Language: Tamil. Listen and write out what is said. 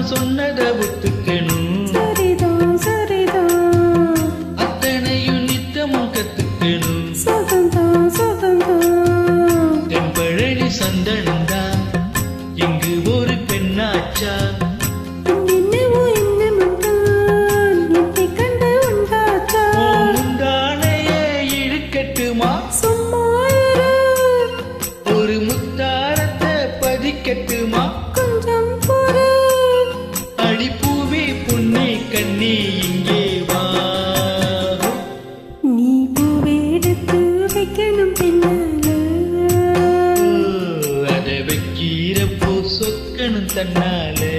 சொன்னதை ஒத்துக்கணும். சரிதான் சரிதான், அத்தனையும் நித்தமும் கத்துக்கணும். சுகந்தான் சுகந்தான், தென்பழனி சந்தனந்தா இங்கு ஒரு பெண்ணாச்சா. என்னவோ என்னமும்தான் என்னை கண்டு உண்டாச்சா. முந்தானையே இழுக்கட்டுமா, சும்மா இரு, ஒரு முத்தாரத்தை பதிக்கட்டுமா. கொஞ்சம் பொறு, அடிப்பூவி புண்ணி கண்ணி இங்கே வா. நீ பூவெடுத்து வைக்கணும் பின்னால, அதை வைக்கிறப்போ சொக்கணும் தன்னாலே.